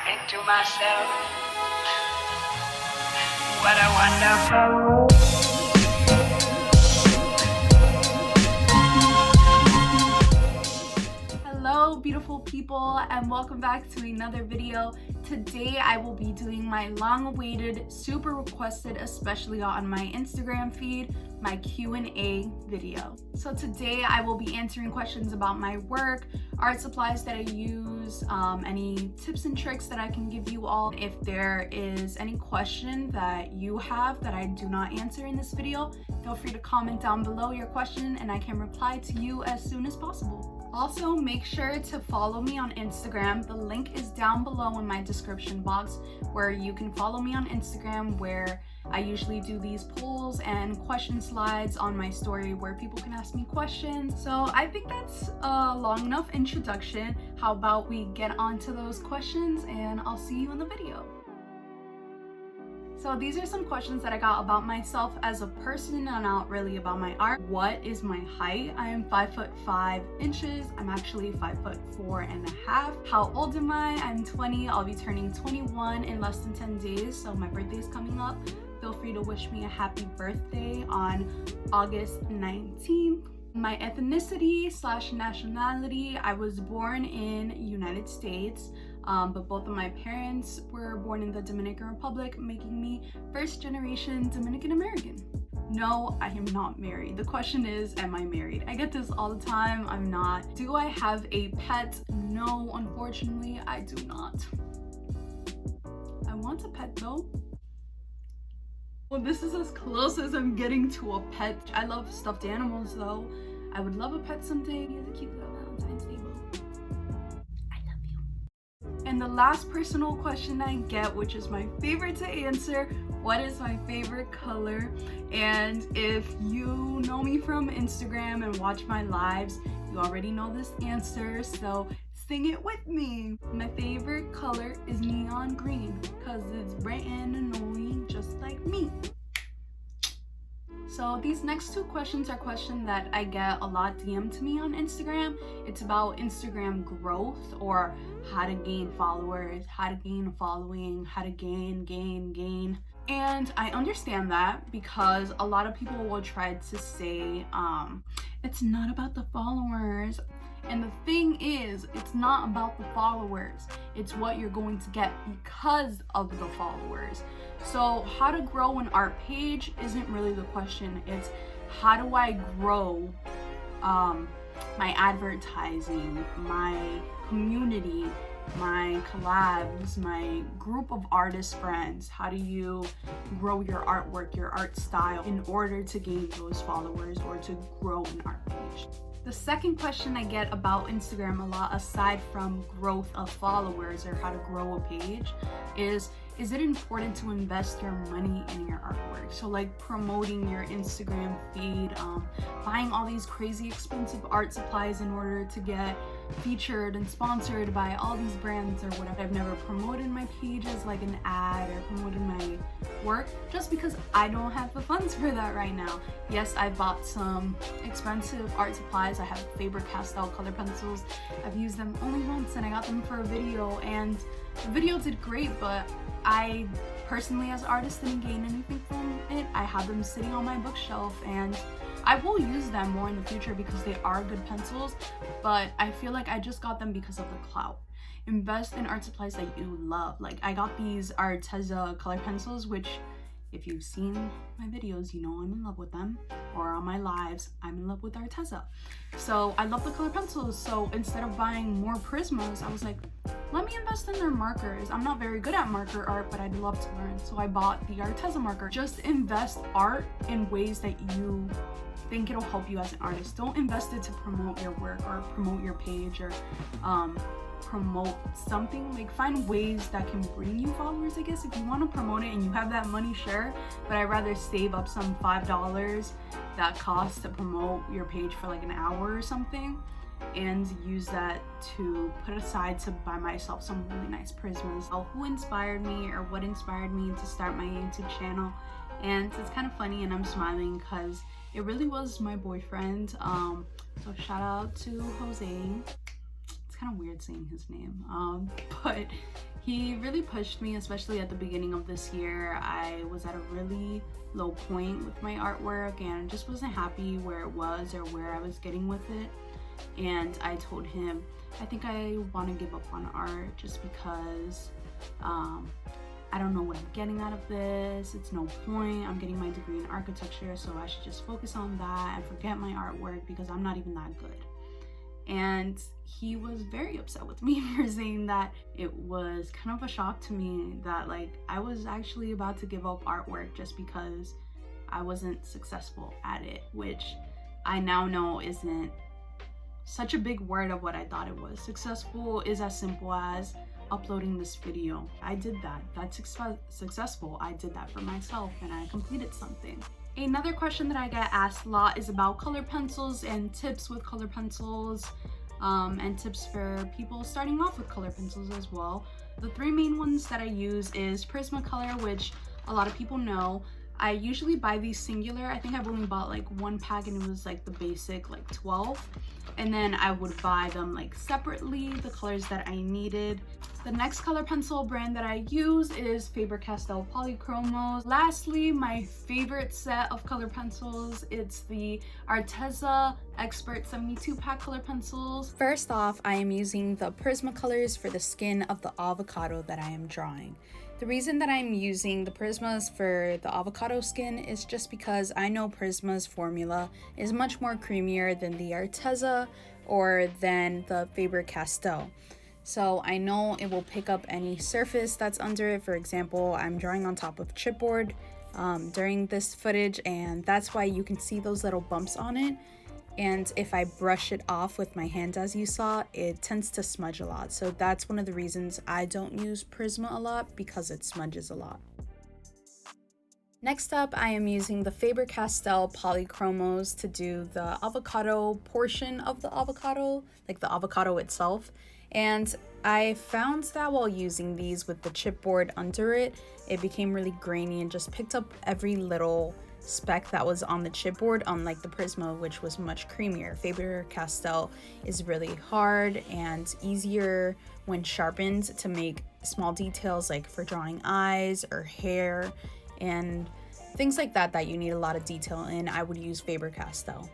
think to myself, what a wonderful world. Hello beautiful people, and welcome back to another video. Today I will be doing my long-awaited, super requested, especially on my Instagram feed, my Q&A video. So today I will be answering questions about my work, art supplies that I use, any tips and tricks that I can give you all. If there is any question that you have that I do not answer in this video, feel free to comment down below your question and I can reply to you as soon as possible. Also, make sure to follow me on Instagram. The link is down below in my description box where you can follow me on Instagram, where I usually do these polls and question slides on my story where people can ask me questions. So I think that's a long enough introduction. How about we get on to those questions and I'll see you in the video. So these are some questions that I got about myself as a person and not really about my art. What is my height? I am 5'5" inches. I'm actually 5'4.5". How old am I? I'm 20. I'll be turning 21 in less than 10 days. So my birthday is coming up. Feel free to wish me a happy birthday on August 19th. My ethnicity / nationality, I was born in United States, but both of my parents were born in the Dominican Republic, making me first generation Dominican American. No, I am not married. The question is, am I married? I get this all the time. I'm not. Do I have a pet? No, unfortunately, I do not. I want a pet though. Well, this is as close as I'm getting to a pet. I love stuffed animals though. I would love a pet someday. He has a cute little Valentine's Day bow. I love you. And the last personal question I get, which is my favorite to answer, what is my favorite color? And if you know me from Instagram and watch my lives, you already know this answer, so sing it with me. My favorite color is neon green because it's bright and annoying just like me. So these next two questions are questions that I get a lot DM'd to me on Instagram. It's about Instagram growth or how to gain followers, how to gain a following, how to gain. And I understand that because a lot of people will try to say, it's not about the followers. And the thing is, it's not about the followers. It's what you're going to get because of the followers. So how to grow an art page isn't really the question. It's how do I grow my advertising, my community, my collabs, my group of artist friends. How do you grow your artwork, your art style in order to gain those followers or to grow an art page? The second question I get about Instagram a lot, aside from growth of followers or how to grow a page, is it important to invest your money in your artwork? So like promoting your Instagram feed, buying all these crazy expensive art supplies in order to get featured and sponsored by all these brands or whatever. I've never promoted my page as like an ad or promoted my work just because I don't have the funds for that right now. Yes, I bought some expensive art supplies. I have Faber Castell color pencils. I've used them only once and I got them for a video, and the video did great, but I personally as an artist didn't gain anything from it. I have them sitting on my bookshelf and I will use them more in the future because they are good pencils, but I feel like I just got them because of the clout. Invest in art supplies that you love. Like I got these Arteza color pencils, which if you've seen my videos, you know I'm in love with them, or on my lives, I'm in love with Arteza. So I love the color pencils. So instead of buying more Prismas, I was like, let me invest in their markers. I'm not very good at marker art, but I'd love to learn. So I bought the Arteza marker. Just invest art in ways that you think it'll help you as an artist. Don't invest it to promote your work or promote your page or promote something. Like find ways that can bring you followers, I guess. If you want to promote it and you have that money, sure, but I'd rather save up some $5 that costs to promote your page for like an hour or something and use that to put aside to buy myself some really nice Prismas. So who inspired me or what inspired me to start my YouTube channel? And it's kind of funny and I'm smiling because it really was my boyfriend. So shout out to Jose. It's kind of weird saying his name, but He really pushed me, especially at the beginning of this year. I was at a really low point with my artwork and just wasn't happy where it was or where I was getting with it. And I told him, I think I want to give up on art just because I don't know what I'm getting out of this. It's no point. I'm getting my degree in architecture, so I should just focus on that and forget my artwork because I'm not even that good. And he was very upset with me for saying that. It was kind of a shock to me that like I was actually about to give up artwork just because I wasn't successful at it, which I now know isn't such a big word of what I thought it was. Successful is as simple as uploading this video. I did that. That's successful. I did that for myself and I completed something. Another question that I get asked a lot is about color pencils and tips with color pencils, and tips for people starting off with color pencils as well. The three main ones that I use is Prismacolor, which a lot of people know. I usually buy these singular. I think I've only bought like one pack and it was like the basic like 12. And then I would buy them like separately, the colors that I needed. The next color pencil brand that I use is Faber Castell Polychromos. Lastly, my favorite set of color pencils, it's the Arteza Expert 72 pack color pencils. First off, I am using the Prismacolors for the skin of the avocado that I am drawing. The reason that I'm using the Prismas for the avocado skin is just because I know Prisma's formula is much more creamier than the Arteza or than the Faber Castell. So I know it will pick up any surface that's under it. For example, I'm drawing on top of chipboard during this footage, and that's why you can see those little bumps on it. And if I brush it off with my hand, as you saw, it tends to smudge a lot. So that's one of the reasons I don't use Prisma a lot, because it smudges a lot. Next up, I am using the Faber Castell Polychromos to do the avocado portion of the avocado, like the avocado itself. And I found that while using these with the chipboard under it, it became really grainy and just picked up every little speck that was on the chipboard, unlike the Prisma, which was much creamier. Faber Castell is really hard and easier when sharpened to make small details, like for drawing eyes or hair and things like that that you need a lot of detail in. I would use Faber Castell.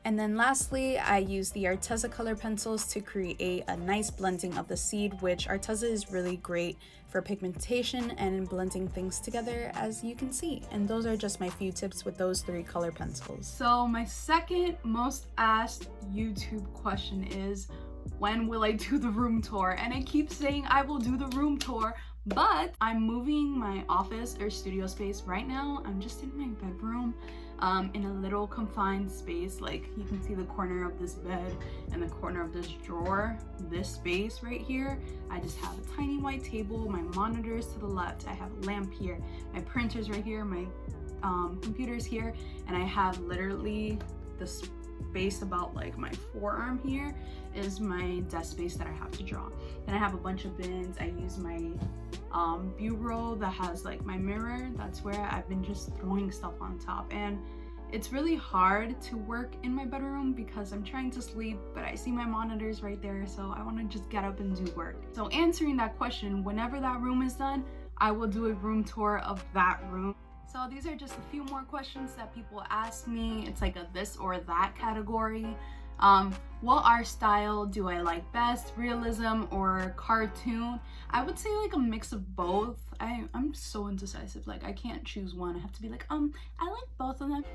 And then lastly, I use the Arteza color pencils to create a nice blending of the seed, which Arteza is really great for pigmentation and blending things together, as you can see. And those are just my few tips with those three color pencils. So my second most asked YouTube question is, when will I do the room tour? And I keep saying I will do the room tour, but I'm moving my office or studio space right now. I'm just in my bedroom. In a little confined space. Like you can see the corner of this bed and the corner of this drawer, this space right here. I just have a tiny white table, my monitors to the left, I have a lamp here, my printer's right here, my computer's here, and I have literally the space about like my forearm here is my desk space that I have to draw. Then I have a bunch of bins. I use my bureau that has like my mirror. That's where I've been just throwing stuff on top, and it's really hard to work in my bedroom because I'm trying to sleep, but I see my monitors right there, so I want to just get up and do work. So answering that question, whenever that room is done, I will do a room tour of that room. So these are just a few more questions that people ask me. It's like a this or that category. What art style do I like best, realism or cartoon? I would say like a mix of both. I'm so indecisive, like I can't choose one. I have to be like, I like both of them.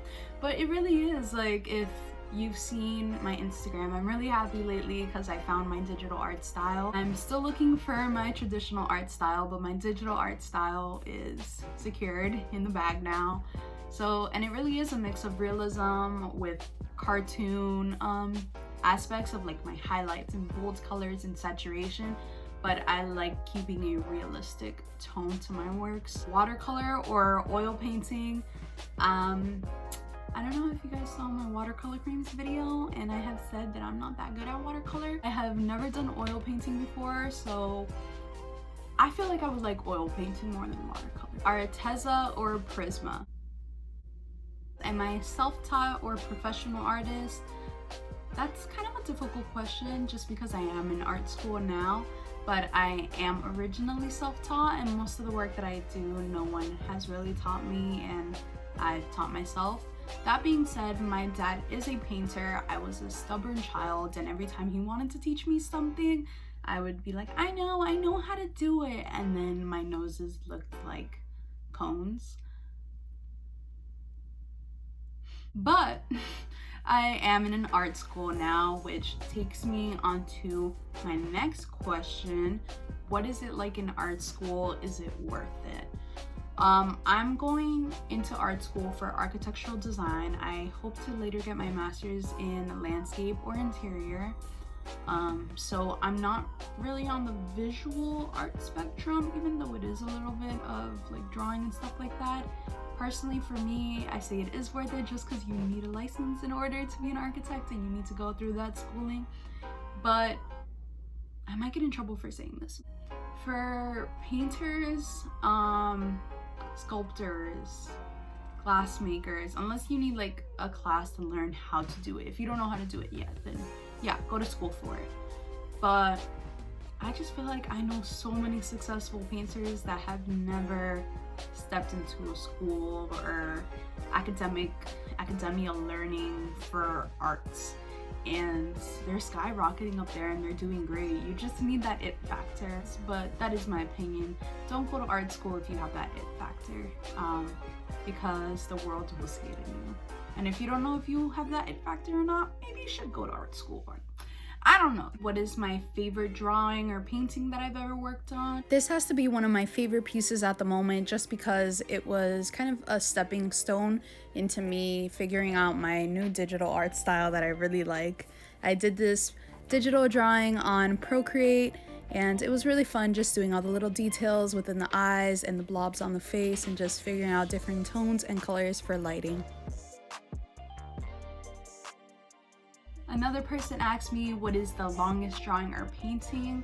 But it really is like, if you've seen my Instagram, I'm really happy lately because I found my digital art style. I'm still looking for my traditional art style, but my digital art style is secured in the bag now. So, and it really is a mix of realism with cartoon aspects of like my highlights and bold colors and saturation, but I like keeping a realistic tone to my works. Watercolor or oil painting. I don't know if you guys saw my watercolor creams video, and I have said that I'm not that good at watercolor. I have never done oil painting before, so I feel like I would like oil painting more than watercolor. Arteza or Prisma? Am I self-taught or professional artist? That's kind of a difficult question just because I am in art school now, but I am originally self-taught, and most of the work that I do, no one has really taught me, and I've taught myself. That being said, my dad is a painter. I was a stubborn child, and every time he wanted to teach me something, I would be like, I know how to do it, and then my noses looked like cones. But I am in an art school now, which takes me on to my next question. What is it like in art school? Is it worth it? I'm going into art school for architectural design. I hope to later get my master's in landscape or interior. So I'm not really on the visual art spectrum, even though it is a little bit of like drawing and stuff like that. Personally, for me, I say it is worth it just because you need a license in order to be an architect and you need to go through that schooling. But I might get in trouble for saying this. For painters, sculptors, glass makers, unless you need like a class to learn how to do it. If you don't know how to do it yet, then yeah, go to school for it. But I just feel like I know so many successful painters that have never stepped into a school or academia learning for arts, and they're skyrocketing up there and they're doing great. You just need that it factor. But that is my opinion. Don't go to art school if you have that it factor, because the world will see it in you. And if you don't know if you have that it factor or not, maybe you should go to art school. I don't know. What is my favorite drawing or painting that I've ever worked on? This has to be one of my favorite pieces at the moment, just because it was kind of a stepping stone into me figuring out my new digital art style that I really like. I did this digital drawing on Procreate, and it was really fun just doing all the little details within the eyes and the blobs on the face and just figuring out different tones and colors for lighting. Another person asked me what is the longest drawing or painting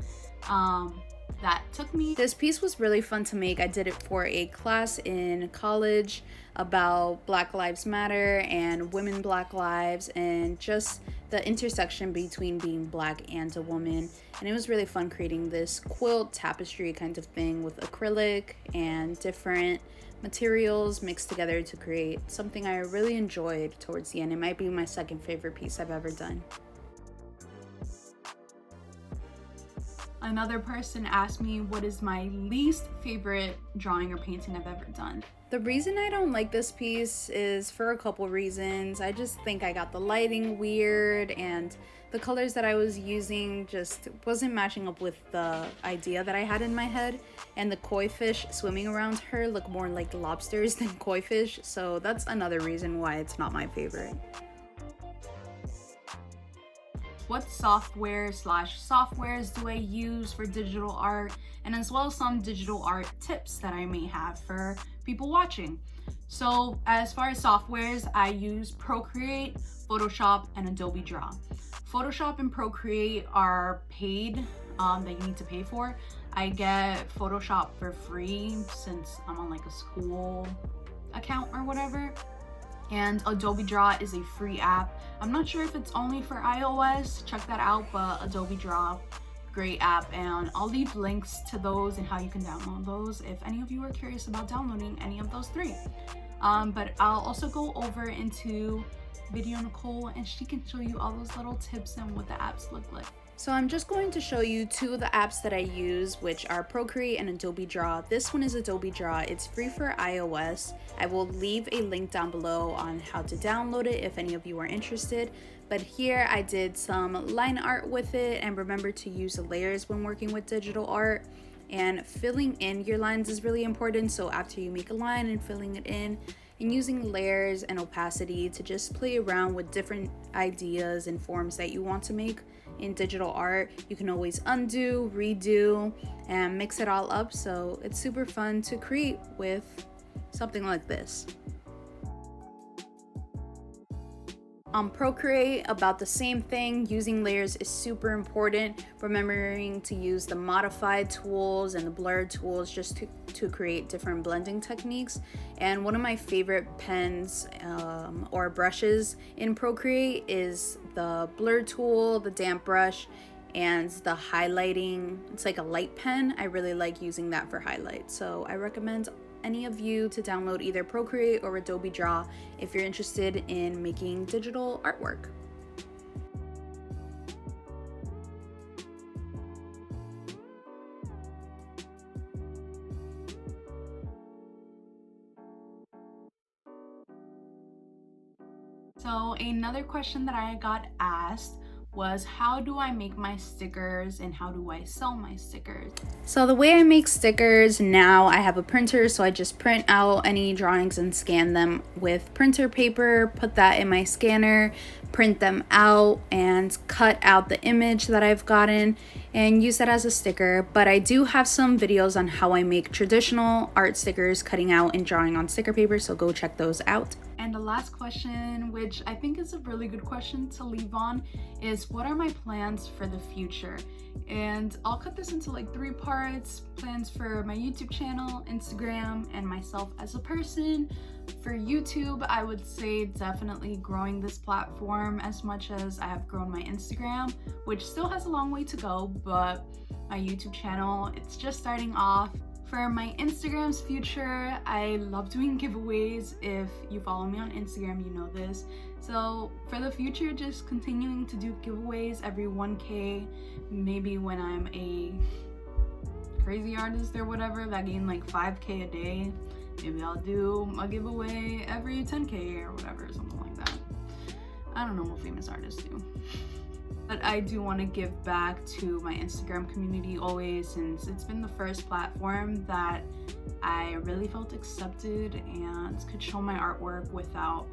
that took me. This piece was really fun to make. I did it for a class in college about Black Lives Matter and women Black lives and just the intersection between being Black and a woman. And it was really fun creating this quilt tapestry kind of thing with acrylic and different materials mixed together to create something I really enjoyed towards the end. It might be my second favorite piece I've ever done. Another person asked me what is my least favorite drawing or painting I've ever done. The reason I don't like this piece is for a couple reasons. I just think I got the lighting weird, and the colors that I was using just wasn't matching up with the idea that I had in my head, and the koi fish swimming around her look more like lobsters than koi fish, so that's another reason why it's not my favorite. What softwares do I use for digital art, and as well as some digital art tips that I may have for people watching. So as far as softwares, I use Procreate, Photoshop, and Adobe Draw. Photoshop and Procreate are paid, that you need to pay for. I get Photoshop for free since I'm on like a school account or whatever. And Adobe Draw is a free app. I'm not sure if it's only for iOS, check that out, but Adobe Draw, great app, and I'll leave links to those and how you can download those if any of you are curious about downloading any of those three. But I'll also go over into video Nicole, and she can show you all those little tips and what the apps look like. So I'm just going to show you two of the apps that I use, which are Procreate and Adobe Draw. This one is Adobe Draw. It's free for iOS. I will leave a link down below on how to download it if any of you are interested. But here I did some line art with it, and remember to use the layers when working with digital art. And filling in your lines is really important. So after you make a line and filling it in, and using layers and opacity to just play around with different ideas and forms that you want to make in digital art. You can always undo, redo, and mix it all up, so it's super fun to create with something like this. On Procreate, about the same thing. Using layers is super important. Remembering to use the modified tools and the blur tools just to create different blending techniques. And one of my favorite pens or brushes in Procreate is the blur tool, the damp brush, and the highlighting, it's like a light pen. I really like using that for highlight. So I recommend any of you to download either Procreate or Adobe Draw if you're interested in making digital artwork. So another question that I got asked was, how do I make my stickers and how do I sell my stickers? So the way I make stickers now, I have a printer, so I just print out any drawings and scan them with printer paper, put that in my scanner, print them out and cut out the image that I've gotten and use that as a sticker. But I do have some videos on how I make traditional art stickers, cutting out and drawing on sticker paper, so go check those out. And the last question, which I think is a really good question to leave on, is what are my plans for the future? And I'll cut this into like 3 parts: plans for my YouTube channel, Instagram, and myself as a person. For YouTube, I would say definitely growing this platform as much as I have grown my Instagram, which still has a long way to go, but my YouTube channel, it's just starting off. For my Instagram's future, I love doing giveaways. If you follow me on Instagram, you know this. So for the future, just continuing to do giveaways every 1K, maybe when I'm a crazy artist or whatever that gain like 5K a day, maybe I'll do a giveaway every 10K or whatever, something like that. I don't know what famous artists do. But I do want to give back to my Instagram community always, since it's been the first platform that I really felt accepted and could show my artwork without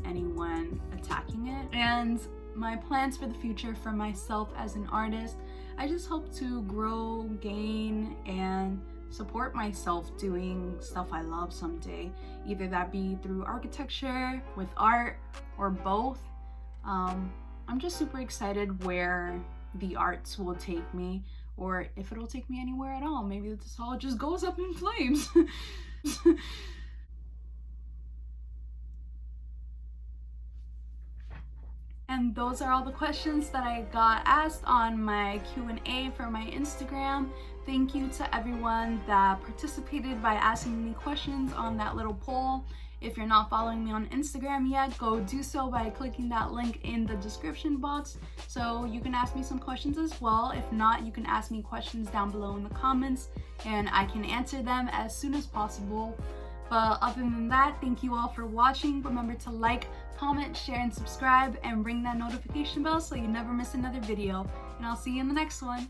anyone attacking it. And my plans for the future for myself as an artist, I just hope to grow, gain, and support myself doing stuff I love someday, either that be through architecture, with art, or both. I'm just super excited where the arts will take me, or if it'll take me anywhere at all. Maybe this all just goes up in flames. And those are all the questions that I got asked on my Q&A for my Instagram. Thank you to everyone that participated by asking me questions on that little poll. If you're not following me on Instagram yet, go do so by clicking that link in the description box so you can ask me some questions as well. If not, you can ask me questions down below in the comments and I can answer them as soon as possible. But other than that, thank you all for watching. Remember to like, comment, share, and subscribe, and ring that notification bell so you never miss another video. And I'll see you in the next one.